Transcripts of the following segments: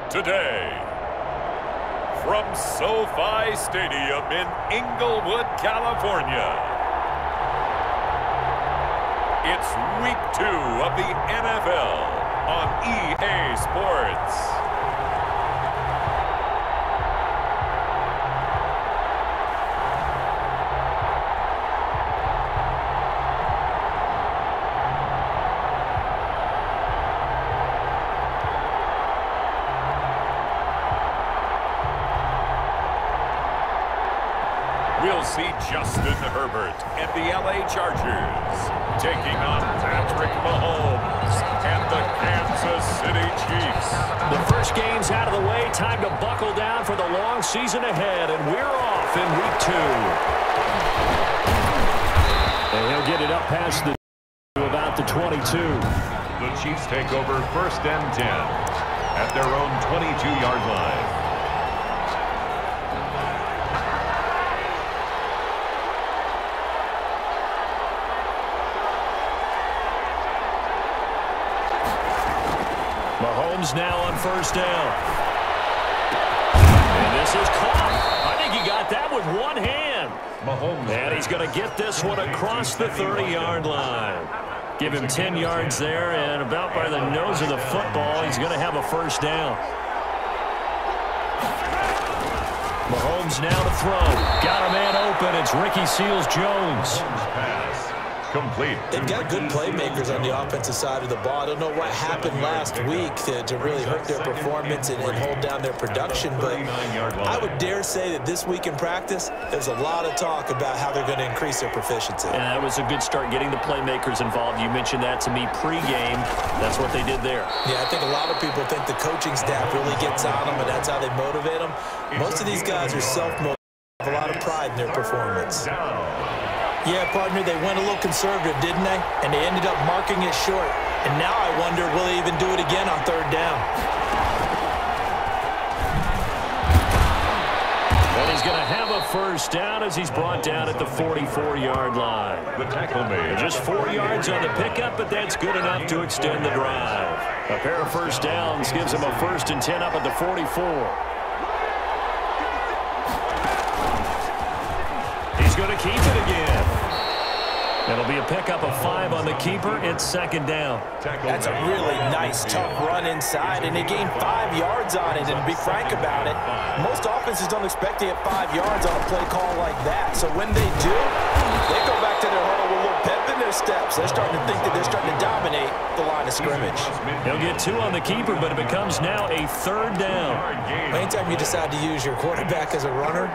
today. From SoFi Stadium in Inglewood, California, it's Week 2 of the NFL on EA Sports. We'll see Justin Herbert and the LA Chargers taking on Patrick Mahomes and the Kansas City Chiefs. The first game's out of the way. Time to buckle down for the long season ahead, and we're off in Week 2. And he'll get it up past the about the 22. The Chiefs take over 1st and 10 at their own 22-yard line. Mahomes now on 1st down. And this is caught. I think he got that with one hand. Mahomes. And he's going to get this one across the 30-yard line. Give him 10 yards there, and about by the nose of the football, he's going to have a 1st down. Mahomes now to throw. Got a man open. It's Ricky Seals-Jones. Complete. They've got good playmakers on the offensive side of the ball. I don't know what happened last week to really hurt their performance and hold down their production, but I would dare say that this week in practice, there's a lot of talk about how they're going to increase their proficiency. And that was a good start, getting the playmakers involved. You mentioned that to me pregame. That's what they did there. Yeah, I think a lot of people think the coaching staff really gets on them, and that's how they motivate them. Most of these guys are self-motivated, have a lot of pride in their performance. Yeah, partner, they went a little conservative, didn't they? And they ended up marking it short. And now I wonder, will they even do it again on 3rd down? And he's going to have a 1st down as he's brought down at the 44-yard line. The tackle made. Just 4 yards on the pickup, but that's good enough to extend the drive. A pair of 1st downs gives him a 1st and 10 up at the 44. He's going to keep it again. It'll be a pickup of 5 on the keeper. It's 2nd down. That's a really nice, tough run inside, and they gained 5 yards on it. And to be frank about it, most offenses don't expect to get 5 yards on a play call like that. So when they do, they go back to their huddle with a little pep in their steps. They're starting to think that they're starting to dominate the line of scrimmage. He'll get 2 on the keeper, but it becomes now a 3rd down. Anytime you decide to use your quarterback as a runner,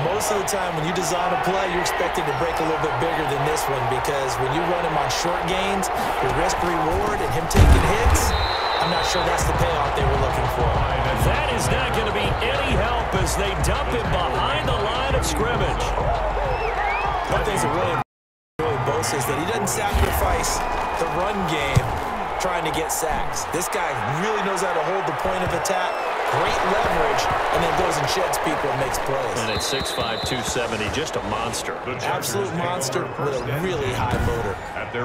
most of the time when you design a play, you're expected to break a little bit bigger than this one, because when you run him on short gains, your risk-reward and him taking hits, I'm not sure that's the payoff they were looking for. That is not going to be any help as they dump him behind the line of scrimmage. One thing that really boasts is that he doesn't sacrifice the run game trying to get sacks. This guy really knows how to hold the point of attack, great leverage, and then goes and sheds people and makes plays. And at 6'5", 270, just a monster. Absolute monster with a really high motor.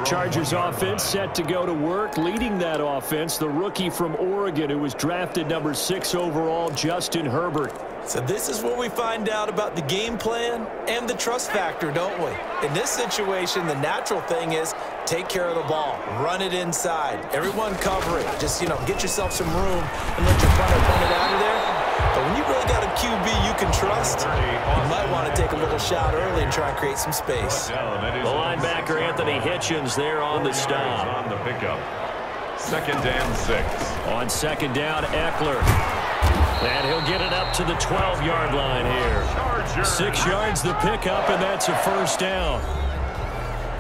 Chargers offense set to go to work. Leading that offense, the rookie from Oregon who was drafted number 6 overall, Justin Herbert. So this is where we find out about the game plan and the trust factor, don't we? In this situation, the natural thing is take care of the ball, run it inside, everyone cover it. Just, get yourself some room and let your punter punt it out of there. But when you really got a QB you can trust, you might want to take a little shot early and try and create some space. The linebacker, Anthony Hitchens, there on the stop. On the pickup. 2nd and 6. On 2nd down, Eckler. And he'll get it up to the 12-yard line here. 6 yards the pickup, and that's a 1st down.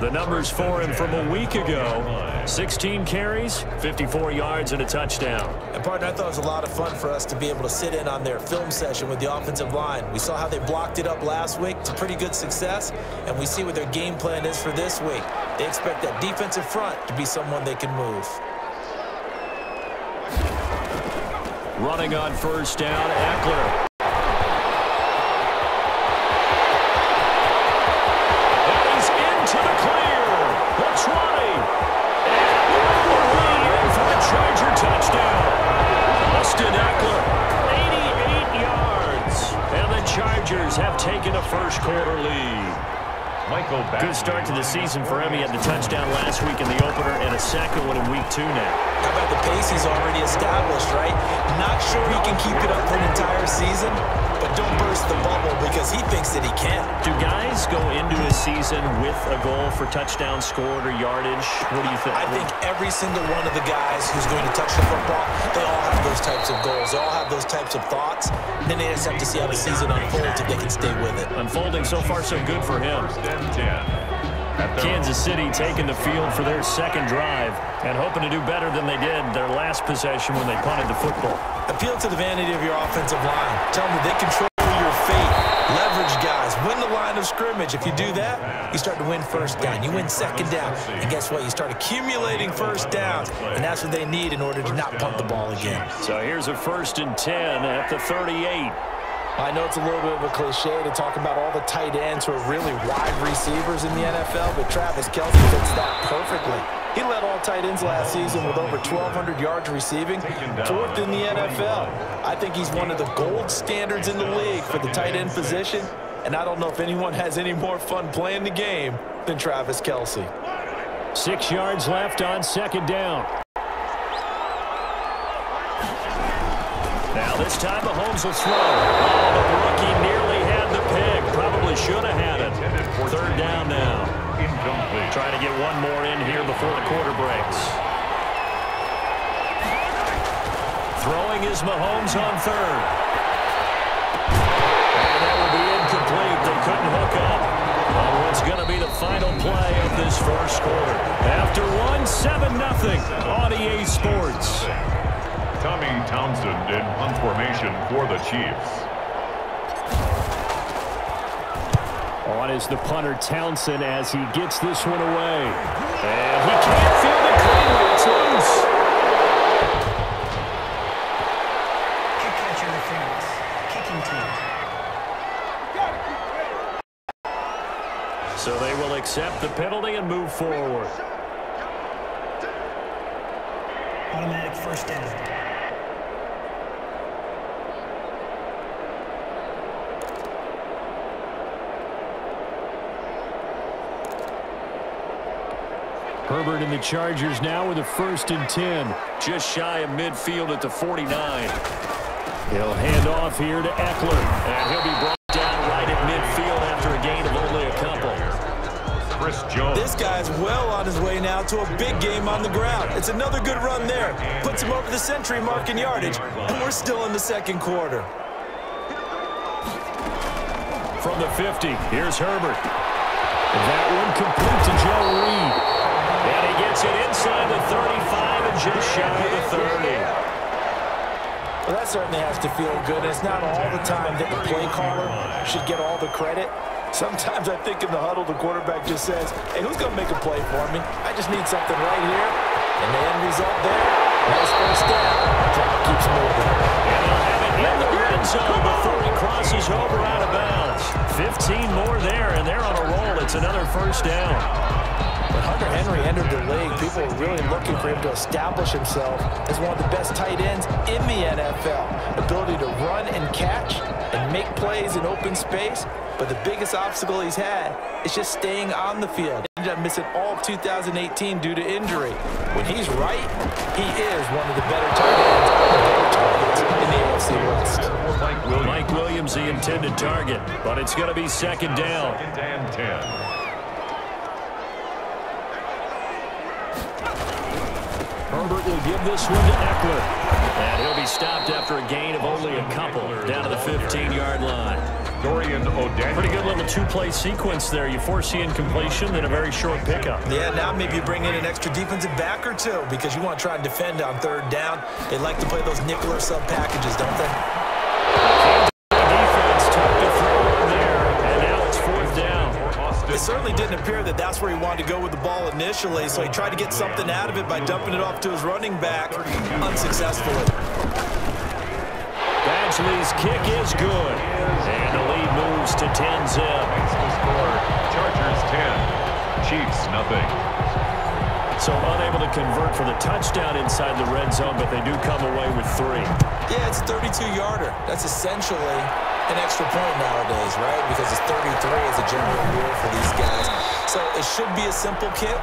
The numbers for him from a week ago: 16 carries, 54 yards, and a touchdown. And, partner, I thought it was a lot of fun for us to be able to sit in on their film session with the offensive line. We saw how they blocked it up last week to pretty good success, and we see what their game plan is for this week. They expect that defensive front to be someone they can move. Running on 1st down, Eckler. And he's into the clear. The 20. And all the way in for the Charger touchdown. Austin Eckler have taken a first-quarter lead. Good start to the season for him. He had the touchdown last week in the opener and a second one in week 2 now. How about the pace he's already established, right? Not sure he can keep it up for an entire season, but don't burst the bubble because he thinks that he can. Do guys go into a season with a goal for touchdown scored or yardage? What do you think? I think every single one of the guys who's going to touch the football, they all have those types of goals. They all have those types of thoughts. Then they just have to see how the season unfolds if they can stay with it. Unfolding so far so good for him. Kansas City taking the field for their second drive and hoping to do better than they did their last possession when they punted the football. Appeal to the vanity of your offensive line. Tell them that they control your fate. Leverage guys. Win the line of scrimmage. If you do that, you start to win first down. You win second down. And guess what? You start accumulating first downs. And that's what they need in order to not punt the ball again. So here's a 1st and 10 at the 38. I know it's a little bit of a cliche to talk about all the tight ends who are really wide receivers in the NFL, but Travis Kelce fits that perfectly. He led all tight ends last season with over 1,200 yards receiving, 4th in the NFL. I think he's one of the gold standards in the league for the tight end position, and I don't know if anyone has any more fun playing the game than Travis Kelce. 6 yards left on 2nd down. Now this time Mahomes will throw. Oh, the rookie nearly had the pick. Probably should have had it. 3rd down now. Trying to get one more in here before the quarter breaks. Throwing is Mahomes on 3rd. And that will be incomplete. They couldn't hook up on what's going to be the final play of this first quarter. After one, 7-0 on EA Sports. Tommy Townsend in punt formation for the Chiefs. On is the punter Townsend as he gets this one away. And he can't field it cleanly. It's loose. Kick catcher interference. Kicking team. So they will accept the penalty and move forward. Automatic 1st down. Herbert and the Chargers now with a 1st and 10. Just shy of midfield at the 49. He'll hand off here to Eckler. And he'll be brought down right at midfield after a gain of only a couple. Chris Jones. This guy's well on his way now to a big game on the ground. It's another good run there. Puts him over the century mark in yardage. And we're still in the 2nd quarter. From the 50, here's Herbert. That one complete to Joe Reed. And he gets it inside the 35 and just shy of the 30. Well, that certainly has to feel good. It's not all the time that the play caller should get all the credit. Sometimes I think in the huddle, the quarterback just says, hey, who's going to make a play for me? I just need something right here. And the end result there, nice first down. Clock keeps moving. And they'll have it in the red zone before he crosses over out of bounds. 15 more there, and they're on a roll. It's another 1st down. When Hunter Henry entered the league, people were really looking for him to establish himself as one of the best tight ends in the NFL. Ability to run and catch and make plays in open space. But the biggest obstacle he's had is just staying on the field. He ended up missing all of 2018 due to injury. When he's right, he is one of the better tight ends, better targets in the AFC West. Mike Williams, the intended target, but it's going to be 2nd down. 2nd and 10. Herbert will give this one to Eckler. And he'll be stopped after a gain of only a couple down to the 15-yard line. Dorian O'Daniel. Pretty good little 2-play sequence there. You foresee incompletion, then a very short pickup. Yeah, now maybe you bring in an extra defensive back or two because you want to try and defend on 3rd down. They like to play those nickel or sub packages, don't they? Defense took the throw there, and now it's 4th down. It certainly didn't appear that that's where he wanted to go with the ball initially, so he tried to get something out of it by dumping it off to his running back unsuccessfully. Badgley's kick is good. And the lead moves to 10-zip. Chargers 10, Chiefs nothing. So unable to convert for the touchdown inside the red zone, but they do come away with 3. Yeah, it's a 32-yarder. That's essentially an extra point nowadays, right? Because it's 33 as a general rule for these guys. So it should be a simple kick.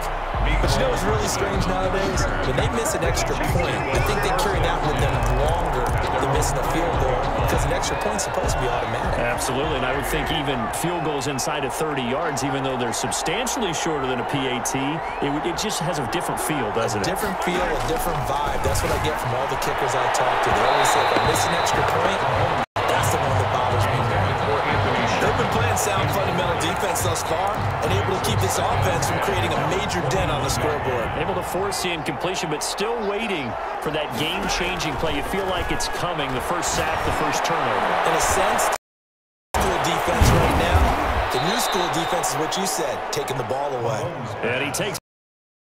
But you know what's really strange nowadays? When they miss an extra point, I think they carry that with them longer than missing a field goal because an extra point's supposed to be automatic. Absolutely, and I would think even field goals inside of 30 yards, even though they're substantially shorter than a PAT, it just has a different feel, doesn't it? A different feel, a different vibe. That's what I get from all the kickers I talk to. They always say, if I miss an extra point, that's the one that bothers me more. They've been playing sound fundamental defense thus far and able to keep this offense from creating a major dent on the scoreboard. Able to force the incompletion, but still waiting for that game-changing play. You feel like it's coming, the first sack, the first turnover. In a sense, school defense right now, the new school defense is what you said, taking the ball away. And he takes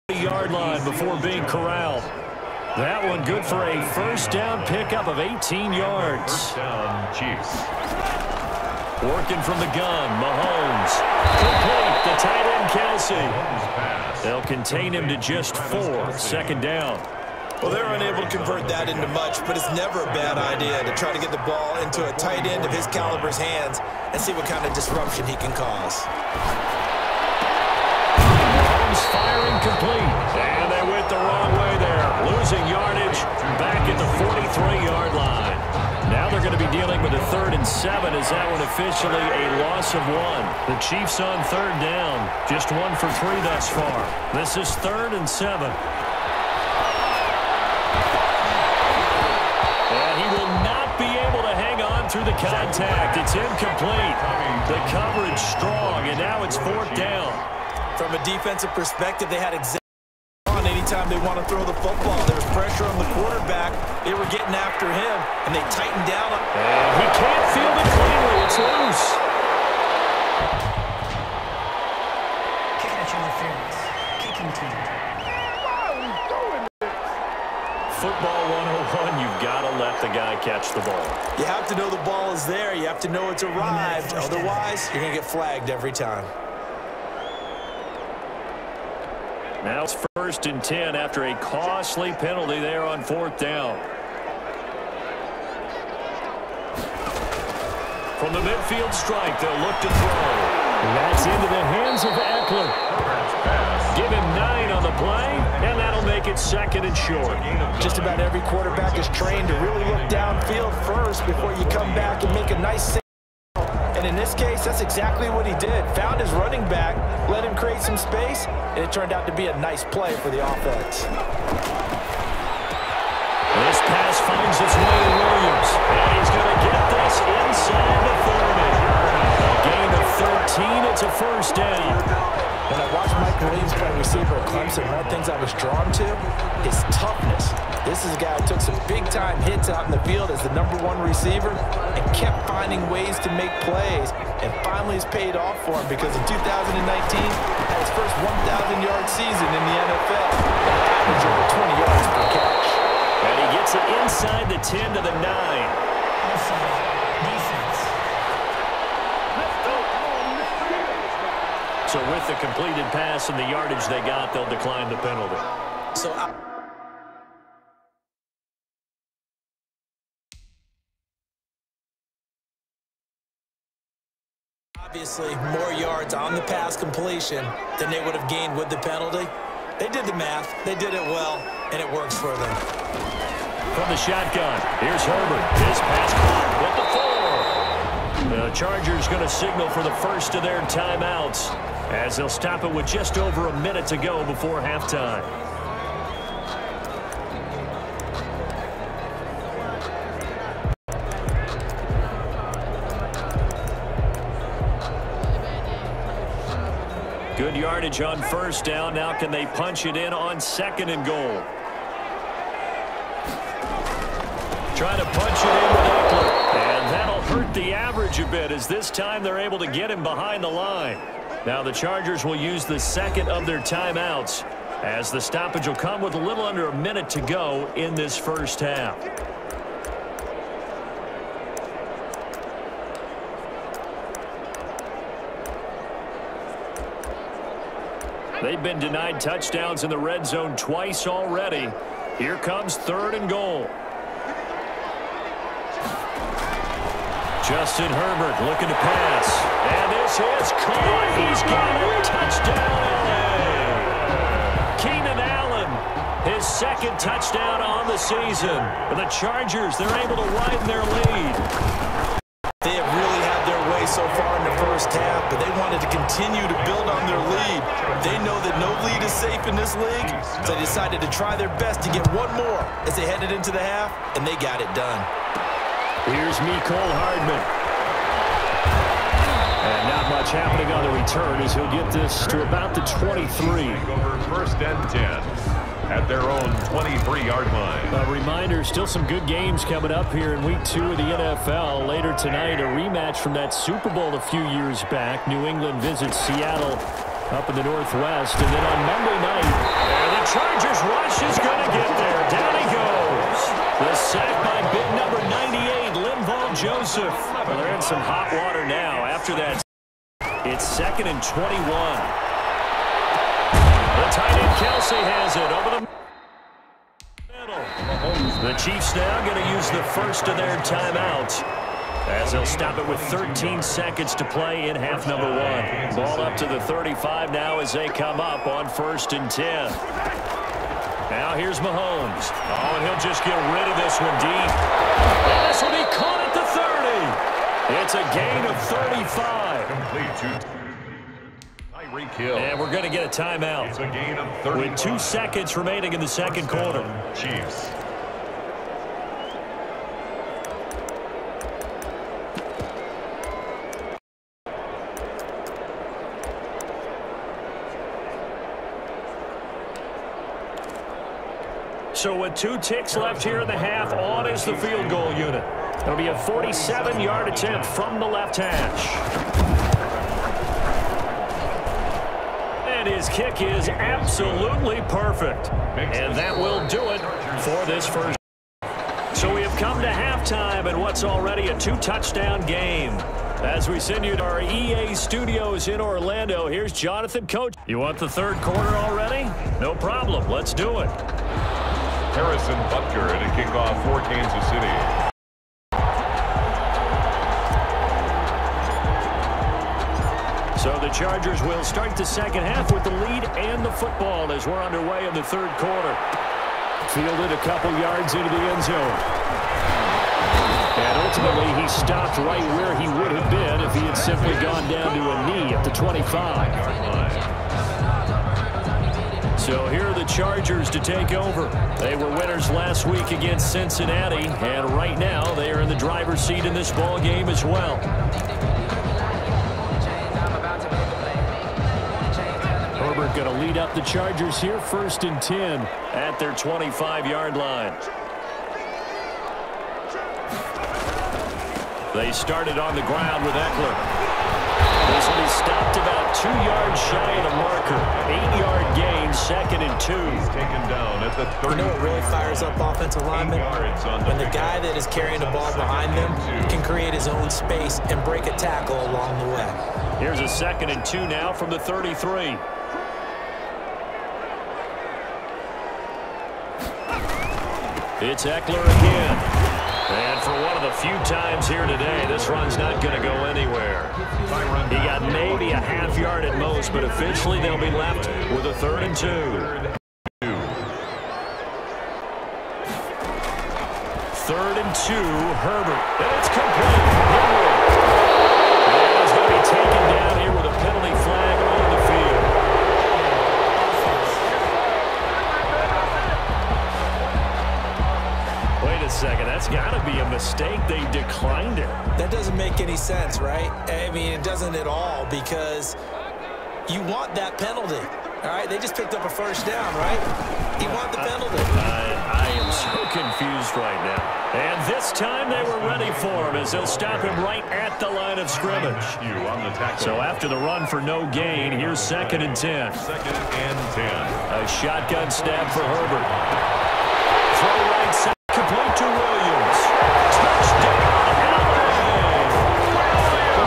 the yard line before being corralled. That one good for a first down pickup of 18 yards. First down, Chiefs. Working from the gun, Mahomes. Complete, the tight end, Kelsey. They'll contain him to just 4. Second down. Well, they're unable to convert that into much, but it's never a bad idea to try to get the ball into a tight end of his caliber's hands and see what kind of disruption he can cause. Mahomes firing complete. And they went the wrong way there. Losing yardage back at the 43-yard line. Now they're going to be dealing with a 3rd and 7 as that one officially a loss of 1. The Chiefs on 3rd down. Just 1 for 3 thus far. This is 3rd and 7. And he will not be able to hang on through the contact. It's incomplete. The coverage strong, and now it's 4th down. From a defensive perspective, they had exactly on anytime they want to throw the football. There was pressure on the quarterback. They were getting after him, and they tightened down. And he can't field it cleanly. It's loose. Kick catch interference. Kicking team. Football 101, you've got to let the guy catch the ball. You have to know the ball is there. You have to know it's arrived. Otherwise, you're going to get flagged every time. Now it's 1st and 10 after a costly penalty there on 4th down. From the midfield strike, they'll look to throw. That's into the hands of Eckler. Give him 9 on the play, and that'll make it 2nd and short. Just about every quarterback is trained to really look downfield first before you come back and make a nice save. And in this case, that's exactly what he did. Found his running back, let him create some space, and it turned out to be a nice play for the offense. This pass finds its way to Williams, and he's going to get this inside the 40. A gain of 13, it's a first down. When I watched Mike Williams play receiver at Clemson, one of the things I was drawn to is toughness. This is a guy who took some big-time hits out in the field as the #1 receiver and kept finding ways to make plays, and finally it's paid off for him because in 2019, had his first 1,000-yard season in the NFL, averaged over 20 yards per catch. And he gets it inside the 10 to the 9. Offside. Defense. So with the completed pass and the yardage they got, they'll decline the penalty. So obviously more yards on the pass completion than they would have gained with the penalty. They did the math, they did it well, and it works for them. From the shotgun, here's Herbert. His pass caught with the 4. The Chargers going to signal for the first of their timeouts as they'll stop it with just over a minute to go before halftime. Good yardage on first down. Now can they punch it in on 2nd and goal? Trying to punch it in with Eckler. And that'll hurt the average a bit as this time they're able to get him behind the line. Now the Chargers will use the 2nd of their timeouts as the stoppage will come with a little under a minute to go in this first half. They've been denied touchdowns in the red zone twice already. Here comes 3rd and goal. Justin Herbert looking to pass. And this is caught. He's got a touchdown, LA. Keenan Allen, his 2nd touchdown on the season. And the Chargers, they're able to widen their lead. They have really had their way so far in the first half, but they wanted to continue to build on their lead. They know that no lead is safe in this league, so they decided to try their best to get one more as they headed into the half, and they got it done. Here's Mecole Hardman. And not much happening on the return as he'll get this to about the 23. Over 1st and 10 at their own 23-yard line. A reminder, still some good games coming up here in Week 2 of the NFL. Later tonight, a rematch from that Super Bowl a few years back. New England visits Seattle up in the Northwest. And then on Monday night, the Chargers rush is going to get there. Down he goes. The sack by big number 98, Linval Joseph. Well, they're in some hot water now. After that, it's 2nd and 21. The tight end Kelsey has it over the middle. The Chiefs now going to use the first of their timeouts as they'll stop it with 13 seconds to play in half number 1. Ball up to the 35 now as they come up on 1st and 10. Now here's Mahomes. Oh, and he'll just get rid of this one deep. And this will be caught at the 30. It's a gain of 35. Complete to Tyreek Hill. And we're going to get a timeout. It's a gain of 35. With 2 seconds remaining in the second quarter. Chiefs. So with 2 ticks left here in the half, on is the field goal unit. It'll be a 47-yard attempt from the left hash. And his kick is absolutely perfect. And that will do it for this first. So we have come to halftime in what's already a 2-touchdown game. As we send you to our EA studios in Orlando, here's Jonathan Coach. You want the 3rd quarter already? No problem. Let's do it. Harrison Butker at a kickoff for Kansas City. So the Chargers will start the second half with the lead and the football as we're underway in the 3rd quarter. Fielded a couple yards into the end zone. And ultimately he stopped right where he would have been if he had simply gone down to a knee at the 25. So here are the Chargers to take over. They were winners last week against Cincinnati, and right now they are in the driver's seat in this ball game as well. Herbert going to lead up the Chargers here, 1st and 10 at their 25-yard line. They started on the ground with Eckler. This will be stopped about 2 yards shy of the marker. 8-yard gain, 2nd and 2. He's taken down at the 30. You know what really fires up offensive linemen? When the guy that is carrying the ball behind them can create his own space and break a tackle along the way. Here's a 2nd and 2 now from the 33. It's Eckler again. And for one of the few times here today, this run's not going to go anywhere. He got maybe a half yard at most, but officially they'll be left with a 3rd and 2. 3rd and 2, Herbert. And it's complete. And he's going to be taken down here with a penalty flag on the field. Wait a second, that's got to be a mistake. They declined it. That doesn't make any sense, right? I mean, it doesn't at all, because you want that penalty. All right, they just picked up a 1st down, right? You want the penalty. I am so confused right now. And this time they were ready for him as they'll stop him right at the line of scrimmage. So after the run for no gain, here's 2nd and 10. 2nd and 10. A shotgun snap for Herbert. Throw right side, complete to Williams. Touchdown, LA!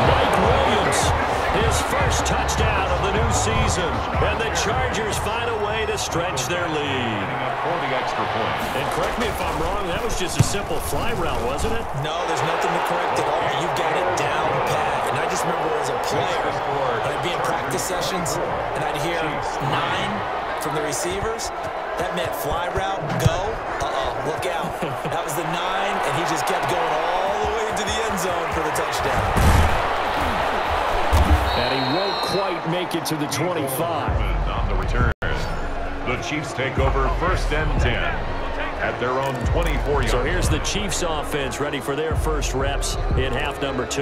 Mike Williams, his 1st touchdown of the new season. And the Chargers find a way to stretch their lead. For the extra point. And correct me if I'm wrong, that was just a simple fly route, wasn't it? No, there's nothing to correct at all. You've got it down pat. And I just remember as a player, when I'd be in practice sessions and I'd hear 9 from the receivers, that meant fly route, go, look out. That was the 9, and he just kept going all the way into the end zone for the touchdown. And he won't quite make it to the 25. On the return, the Chiefs take over 1st and 10 at their own 24-yard. So here's the Chiefs offense ready for their first reps in half number 2.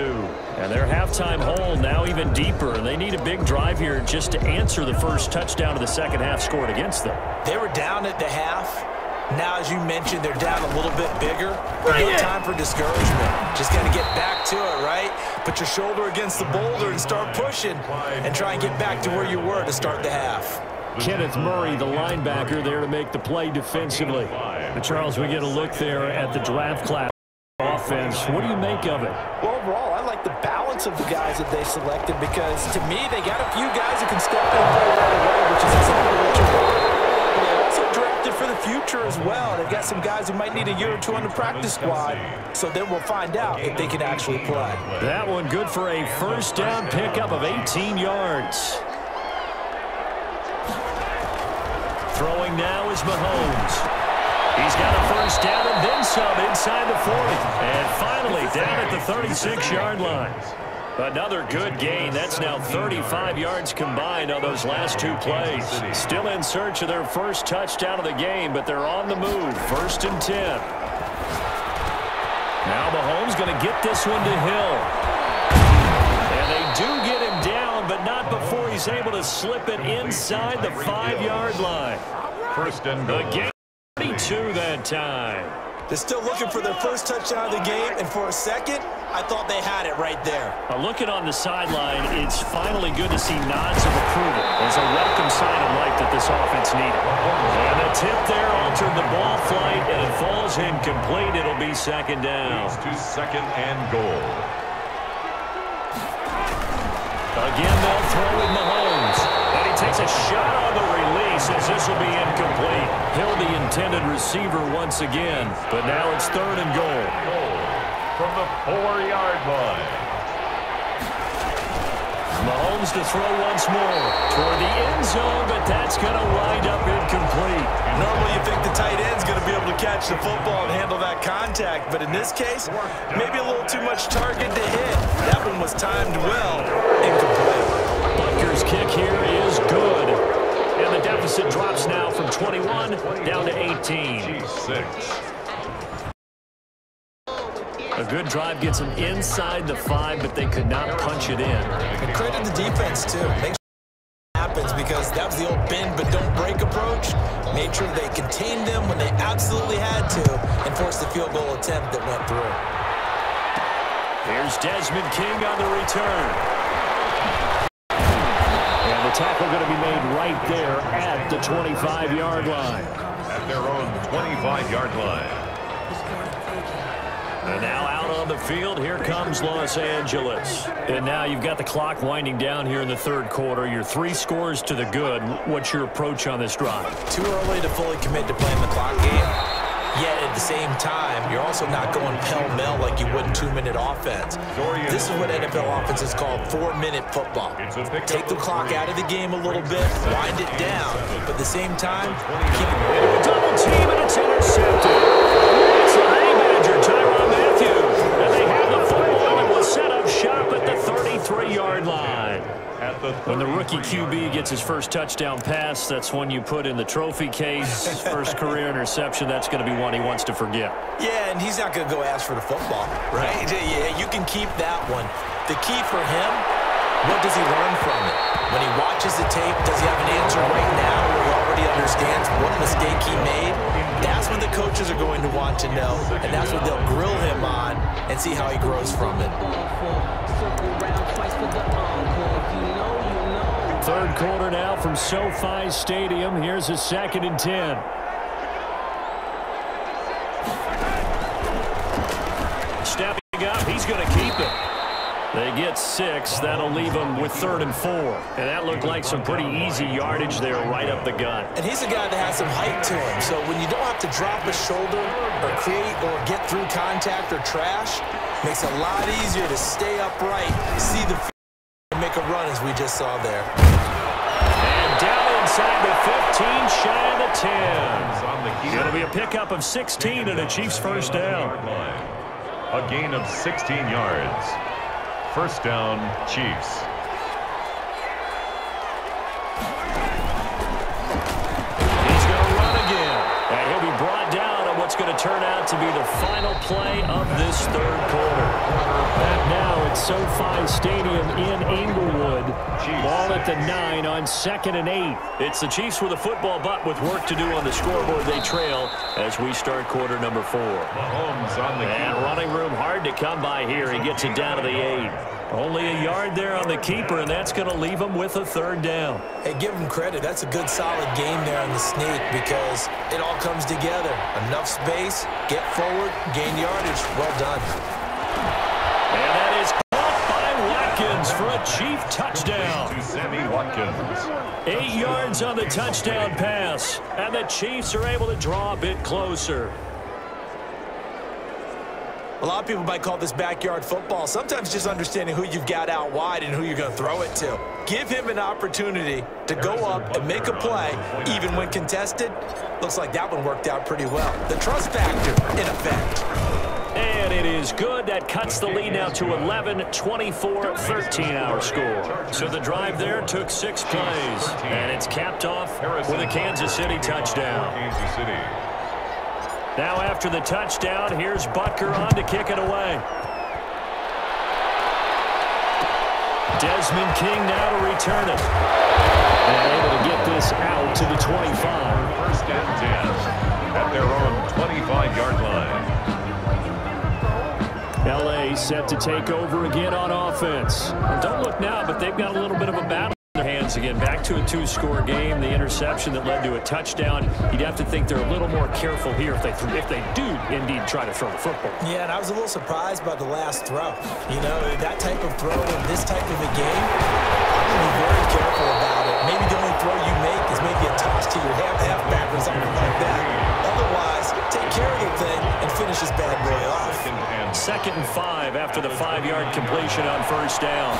And their halftime hole now even deeper, and they need a big drive here just to answer the first touchdown of the second half scored against them. They were down at the half. Now, as you mentioned, they're down a little bit bigger. But no time for discouragement. Just got to get back to it, right? Put your shoulder against the boulder and start pushing and try and get back to where you were to start the half. Kenneth Murray, the linebacker, there to make the play defensively. But Charles, we get a look there at the draft class offense. What do you make of it? Well, overall, I like the balance of the guys that they selected because, to me, they got a few guys who can step in and play right away, which is exactly what you want. But they also drafted for the future as well. They've got some guys who might need a year or two on the practice squad, so then we'll find out if they can actually play. That one good for a first down pickup of 18 yards. Throwing now is Mahomes. He's got a first down and then some inside the 40. And finally down at the 36-yard line. Another good gain. That's now 35 yards combined on those last 2 plays. Still in search of their first touchdown of the game, but they're on the move. 1st and 10. Now Mahomes going to get this one to Hill. And they do get him down, but not before he's able to slip it inside the 5-yard line. 1st and goal. The game 32 that time. They're still looking for their first touchdown of the game, and for a second, I thought they had it right there. Looking on the sideline, it's finally good to see nods of approval. It's a welcome sign of life that this offense needed. And the tip there altered the ball flight, and it falls incomplete. It'll be 2nd down. To 2nd and goal. Again, they'll throw with Mahomes. And he takes a shot on the release as this will be incomplete. Hill, the intended receiver once again. But now it's 3rd and goal. From the 4-yard line. Mahomes to throw once more toward the end zone, but that's going to wind up incomplete. Normally you think the tight end's going to be able to catch the football and handle that contact, but in this case, maybe a little too much target to hit. That one was timed well. Incomplete. Butker's kick here is good. And the deficit drops now from 21 down to 18. 6. A good drive gets them inside the 5, but they could not punch it in. And credit the defense, too. Make sure it happens because that was the old bend but don't break approach. Made sure they contained them when they absolutely had to and forced the field goal attempt that went through. Here's Desmond King on the return. And the tackle going to be made right there at the 25-yard line. At their own 25-yard line. And now out on the field, here comes Los Angeles. And now you've got the clock winding down here in the 3rd quarter. You're 3 scores to the good. What's your approach on this drive? Too early to fully commit to playing the clock game. Yet at the same time, you're also not going pell-mell like you would in 2-minute offense. This is what NFL offenses call 4-minute football. Take the clock out of the game a little bit, wind it down, but at the same time, keep it moving. Double team, and it's intercepted. It's a Honey Badger, Tyrann Mathieu. And they have the football and will set up shop at the 33-yard line. When the rookie QB gets his first touchdown pass, that's one you put in the trophy case. First career interception, that's going to be one he wants to forget. Yeah, and he's not going to go ask for the football, right? Yeah, you can keep that one. The key for him, what does he learn from it? When he watches the tape, does he have an answer right now where he already understands what mistake he made? That's what the coaches are going to want to know, and that's what they'll grill him on and see how he grows from it. 3rd quarter now from SoFi Stadium. Here's a 2nd and 10. Stepping up, he's going to keep it. They get 6. That'll leave them with 3rd and 4. And that looked like some pretty easy yardage there right up the gut. And he's a guy that has some height to him. So when you don't have to drop a shoulder or create or get through contact or trash, makes it a lot easier to stay upright, see the field, and make a run as we just saw there. And down inside the 15, shy of the 10. It'll be a pickup of 16 and a Chiefs first down. A gain of 16 yards. First down, Chiefs. He's going to run again. And he'll be brought down on what's going to turn out to be the final play of this 3rd quarter. Back now at SoFi Stadium in Inglewood. Ball at the 9 on 2nd and 8. It's the Chiefs with a football, but with work to do on the scoreboard, they trail as we start quarter number 4. And running room hard to come by here. He gets it down to the 8. Only a yard there on the keeper, and that's going to leave him with a 3rd down. Hey, give him credit. That's a good, solid game there on the sneak because it all comes together. Enough space, get forward, gain yardage. Well done. And that is caught by Watkins for a Chief touchdown. To Sammy Watkins. 8 yards on the touchdown pass, and the Chiefs are able to draw a bit closer. A lot of people might call this backyard football. Sometimes just understanding who you've got out wide and who you're going to throw it to. Give him an opportunity to go up and make a play, even when contested. Looks like that one worked out pretty well. The trust factor in effect. And it is good. That cuts the lead now to 11, 24, 13 our score. So the drive there took 6 plays, and it's capped off with a Kansas City touchdown. Kansas City. Now after the touchdown, here's Butker on to kick it away. Desmond King now to return it. And able to get this out to the 25. First and 10 at their own 25-yard line. L.A. set to take over again on offense. Don't look now, but they've got a little bit of a battle in their hands again. Back to a 2-score game. The interception that led to a touchdown. You'd have to think they're a little more careful here if they do indeed try to throw the football. Yeah, and I was a little surprised by the last throw. You know, that type of throw in this type of a game, I'm going to be very careful about it. Maybe the only throw you make is maybe a toss to your halfback or something like that. Otherwise, take care of the thing and finish this bad boy off. 2nd and 5 after the 5-yard completion on first down.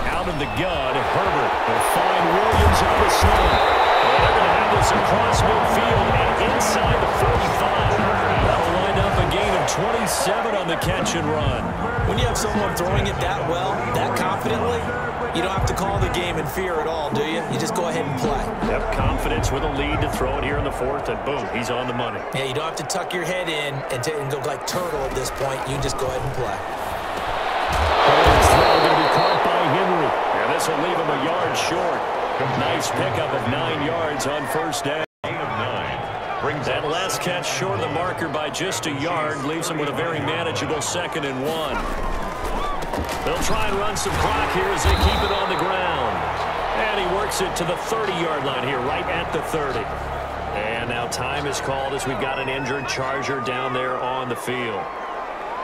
Out of the gun, Herbert will find Williams on the slant. And they're going to have this across midfield and inside the 45. That'll wind up a gain of 27 on the catch and run. When you have someone throwing it that well, that confidently, you don't have to call the game in fear at all, do you? You just go ahead and play. Yep, confidence with a lead to throw it here in the 4th, and boom, he's on the money. Yeah, you don't have to tuck your head in and go like turtle at this point. You can just go ahead and play. Herbert's throw going to be caught by Henry. And this will leave him a yard short. Nice pickup of 9 yards on first down. Gain of 9. Brings That last catch short of the marker by just a yard leaves him with a very manageable 2nd and 1. They'll try and run some clock here as they keep it on the ground. And he works it to the 30-yard line here, right at the 30. And now time is called as we've got an injured Charger down there on the field.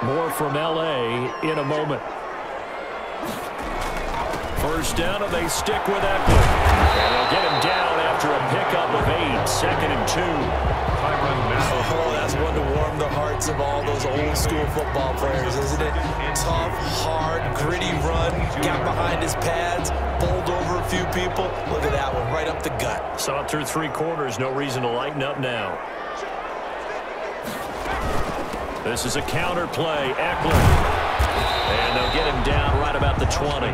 More from L.A. in a moment. First down, and they stick with Eckler. And they'll get him down after a pickup of 8, 2nd and 2. Oh, that's one to warm the hearts of all those old-school football players, isn't it? Tough, hard, gritty run, got behind his pads, bowled over a few people. Look at that one, right up the gut. Saw it through 3 quarters, no reason to lighten up now. This is a counter play, Eckler. And they'll get him down right about the 20.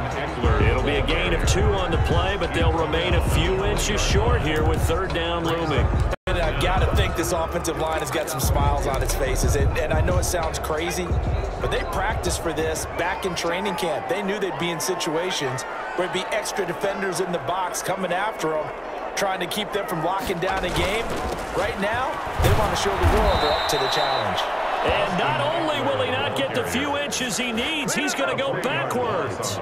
It'll be a gain of 2 on the play, but they'll remain a few inches short here with 3rd down looming. And I've got to think this offensive line has got some smiles on its faces. And I know it sounds crazy, but they practiced for this back in training camp. They knew they'd be in situations where there'd be extra defenders in the box coming after them, trying to keep them from locking down a game. Right now, they want to show the world they're up to the challenge. And not only will he not get the few inches he needs, he's going to go backwards.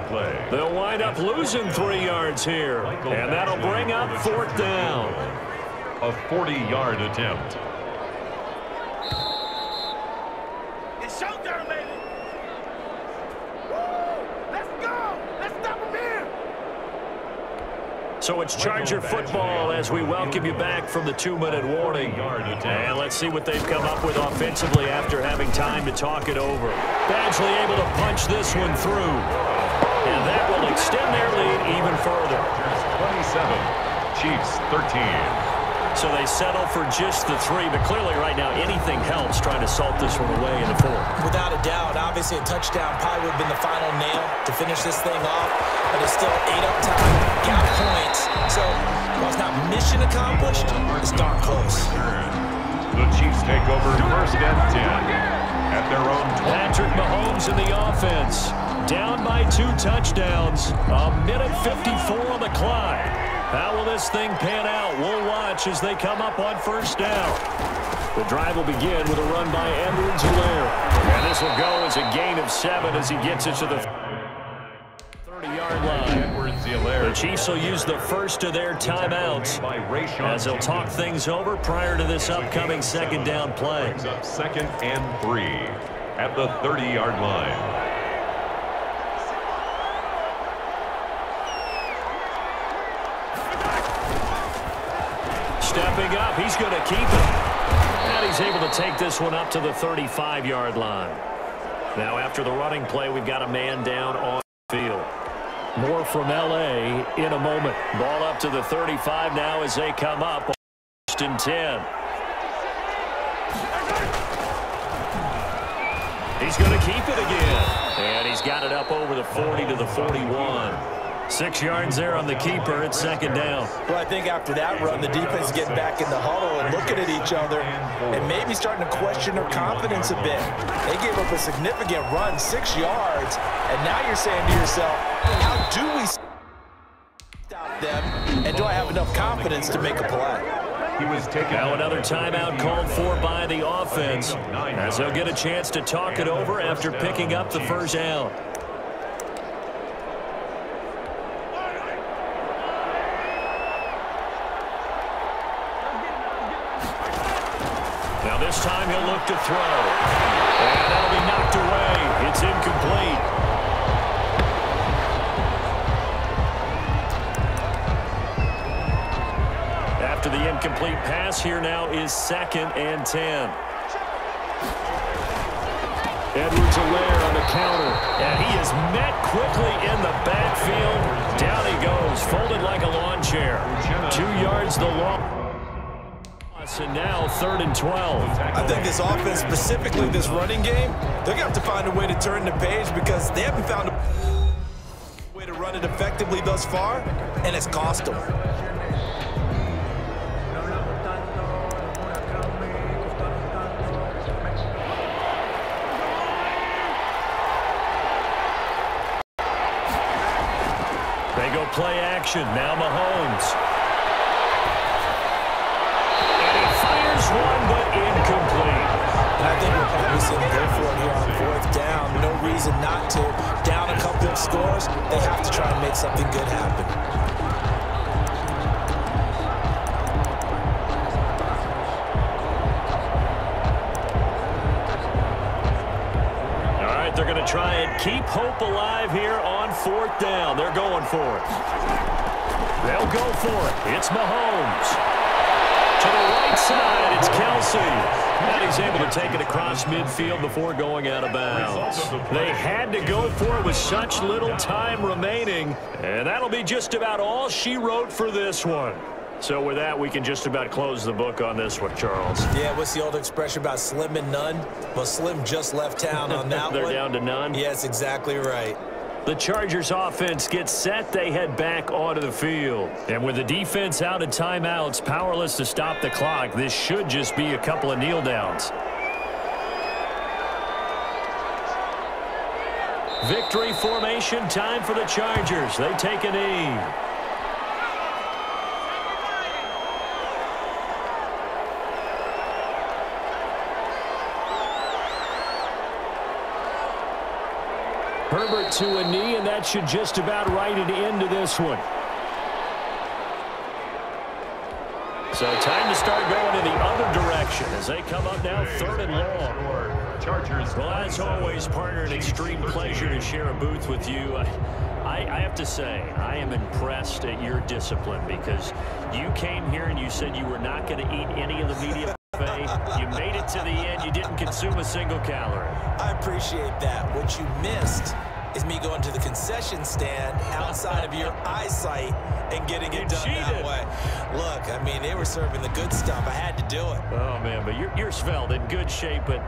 They'll wind up losing 3 yards here, and that'll bring up 4th down. A 40-yard attempt. It's showtime, baby. So it's Charger football as we welcome you back from the 2-minute warning. And let's see what they've come up with offensively after having time to talk it over. Badgley able to punch this one through. And that will extend their lead even further. 27, Chiefs 13. So they settle for just the 3, but clearly right now anything helps trying to salt this one away in the 4th. Without a doubt, obviously a touchdown probably would have been the final nail to finish this thing off, but it's still 8 up time, got points. So while it's not mission accomplished, it's darn close. The Chiefs take over 1st and 10 at their own 20. Patrick Mahomes in the offense, down by 2 touchdowns, a minute 54 on the clock. How will this thing pan out? We'll watch as they come up on 1st down. The drive will begin with a run by Edwards-Helaire. And this will go as a gain of 7 as he gets it to the 30-yard line. The Chiefs will use the first of their timeouts as they'll talk things over prior to this upcoming 2nd down play. Brings up 2nd and 3 at the 30-yard line. Stepping up, he's going to keep it. And he's able to take this one up to the 35-yard line. Now, after the running play, we've got a man down on the field. More from L.A. in a moment. Ball up to the 35 now as they come up. 1st and 10. He's going to keep it again. And he's got it up over the 40 to the 41. 6 yards there on the keeper. It's 2nd down. Well, I think after that run, the defense is getting back in the huddle and looking at each other and maybe starting to question their confidence a bit. They gave up a significant run, 6 yards, and now you're saying to yourself, how do we stop them, and do I have enough confidence to make a play? He was taken. Now another timeout called for by the offense as they'll get a chance to talk it over after picking up the 1st down. Now this time he'll look to throw. And that'll be knocked away. It's incomplete. After the incomplete pass, here now is 2nd and 10. Edwards-Helaire on the counter. And he is met quickly in the backfield. Down he goes, folded like a lawn chair. 2 yards the long. And now 3rd and 12. I think this offense, specifically this running game, they're going to have to find a way to turn the page because they haven't found a way to run it effectively thus far, and it's cost them. They go play action. Now Mahomes. One, but incomplete. And I think we're probably seeing go for it here on 4th down. No reason not to. Down a couple of scores, they have to try and make something good happen. All right, they're going to try and keep hope alive here on 4th down. They're going for it. They'll go for it. It's Mahomes. To the right side, it's Kelsey. And he's able to take it across midfield before going out of bounds. They had to go for it with such little time remaining. And that'll be just about all she wrote for this one. So with that, we can just about close the book on this one, Charles. Yeah, what's the old expression about slim and none? Well, Slim just left town on that They're one. They're down to none? Yes, exactly right. The Chargers offense gets set. They head back onto the field. And with the defense out at timeouts, powerless to stop the clock, this should just be a couple of kneel downs. Victory formation time for the Chargers. They take a knee. Herbert to a knee, and that should just about write it into this one. So time to start going in the other direction as they come up now 3rd and long. Chargers. Well, as always, partner, an extreme pleasure to share a booth with you. I have to say, I am impressed at your discipline because you came here and you said you were not going to eat any of the media buffet. You made it to the end. You didn't consume a single calorie. I appreciate that. What you missed is me going to the concession stand outside of your eyesight and getting it done that way. Look, I mean, they were serving the good stuff. I had to do it. Oh, man, but you're svelte, in good shape, but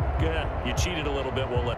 you cheated a little bit. We'll let